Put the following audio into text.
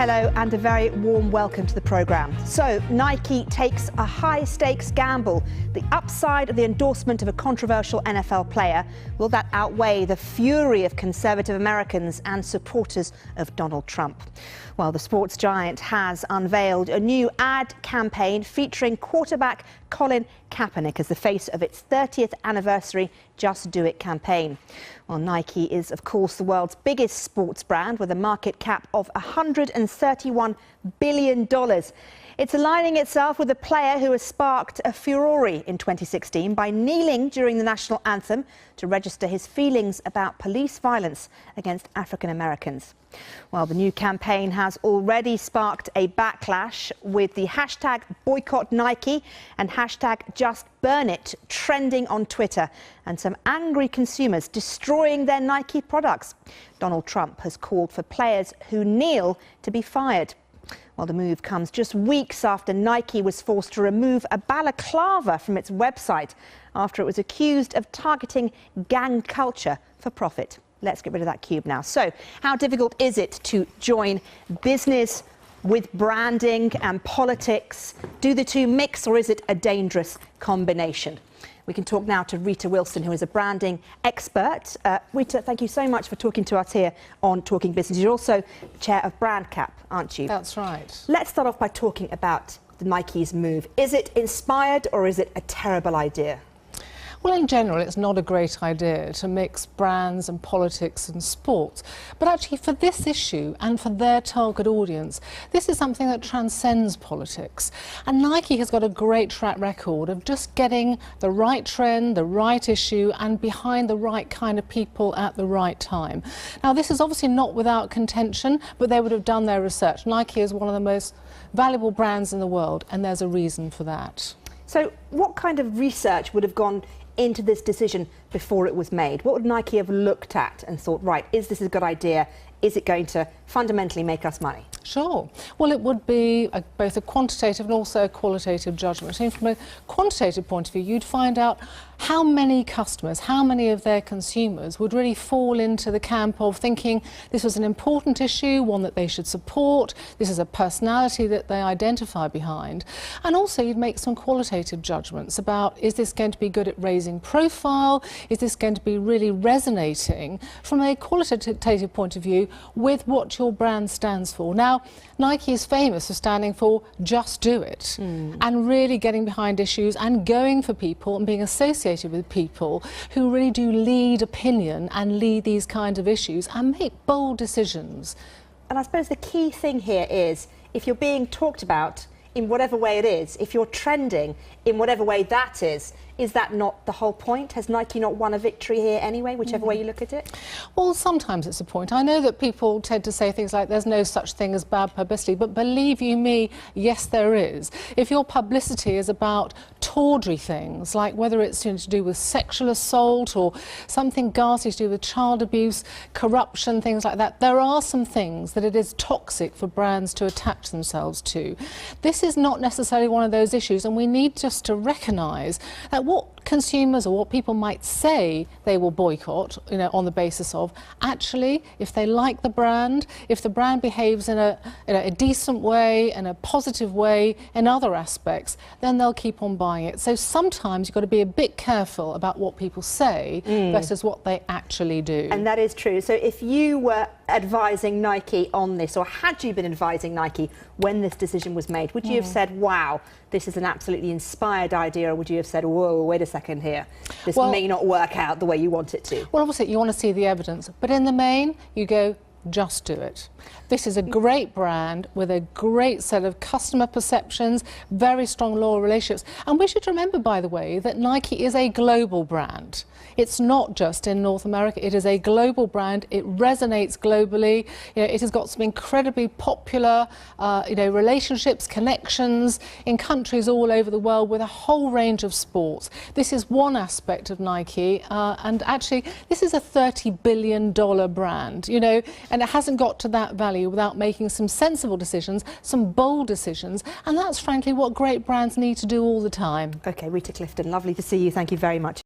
Hello and a very warm welcome to the programme. So, Nike takes a high-stakes gamble. The upside of the endorsement of a controversial NFL player, will that outweigh the fury of conservative Americans and supporters of Donald Trump? Well, the sports giant has unveiled a new ad campaign featuring quarterback Colin Kaepernick as the face of its 30th anniversary Just Do It campaign. Well, Nike is, of course, the world's biggest sports brand with a market cap of $131 billion. It's aligning itself with a player who has sparked a furore in 2016 by kneeling during the national anthem to register his feelings about police violence against African Americans. Well, the new campaign has already sparked a backlash with the hashtag boycott Nike and hashtag just burn it trending on Twitter and some angry consumers destroying their Nike products. Donald Trump has called for players who kneel to be fired. Well, the move comes just weeks after Nike was forced to remove a balaclava from its website after it was accused of targeting gang culture for profit. Let's get rid of that cube now. So, how difficult is it to join business with branding and politics? Do the two mix, or is it a dangerous combination? We can talk now to Rita Wilson, who is a branding expert. Rita, thank you so much for talking to us here on Talking Business. You're also chair of BrandCap, aren't you? That's right. Let's start off by talking about the Nike's move. Is it inspired or is it a terrible idea? Well, in general, it's not a great idea to mix brands and politics and sports. But actually, for this issue and for their target audience, this is something that transcends politics. And Nike has got a great track record of just getting the right trend, the right issue, and behind the right kind of people at the right time. Now, this is obviously not without contention, but they would have done their research. Nike is one of the most valuable brands in the world, and there's a reason for that. So, what kind of research would have gone into this decision before it was made? What would Nike have looked at and thought, right, is this a good idea? Is it going to fundamentally make us money? Sure. Well, it would be both a quantitative and also a qualitative judgment. And from a quantitative point of view, you'd find out how many customers, how many of their consumers would really fall into the camp of thinking this was an important issue, one that they should support, this is a personality that they identify behind. And also you'd make some qualitative judgments about, is this going to be good at raising profile? Is this going to be really resonating from a qualitative point of view with what your brand stands for? Now, Nike is famous for standing for just do it and really getting behind issues and going for people and being associated with people who really do lead opinion and lead these kinds of issues and make bold decisions. And I suppose the key thing here is, if you're being talked about in whatever way it is, if you're trending in whatever way that is that not the whole point? Has Nike not won a victory here anyway, whichever way you look at it? Well, sometimes it's a point. I know that people tend to say things like there's no such thing as bad publicity, but believe you me, yes, there is. If your publicity is about tawdry things, like whether it's to do with sexual assault or something ghastly to do with child abuse, corruption, things like that, there are some things that it is toxic for brands to attach themselves to. This is not necessarily one of those issues, and we need just to recognise that what consumers or what people might say they will boycott, on the basis of, actually, if they like the brand, if the brand behaves in a decent way, in a positive way, in other aspects, then they'll keep on buying it. So sometimes you've got to be a bit careful about what people say versus what they actually do. And that is true. So if you were advising Nike on this, or had you been advising Nike when this decision was made, would you have said, wow, this is an absolutely inspired idea, or would you have said, whoa, wait a second here, this may not work out the way you want it to? Well, obviously you want to see the evidence, but in the main you go, just do it. This is a great brand with a great set of customer perceptions, very strong loyal relationships. And we should remember, by the way, that Nike is a global brand. It's not just in North America, it is a global brand. It resonates globally. It has got some incredibly popular relationships, connections in countries all over the world with a whole range of sports. This is one aspect of Nike, and actually this is a $30 billion brand, and it hasn't got to that value without making some sensible decisions, some bold decisions, and that's frankly what great brands need to do all the time. Okay, Rita Clifton, lovely to see you. Thank you very much.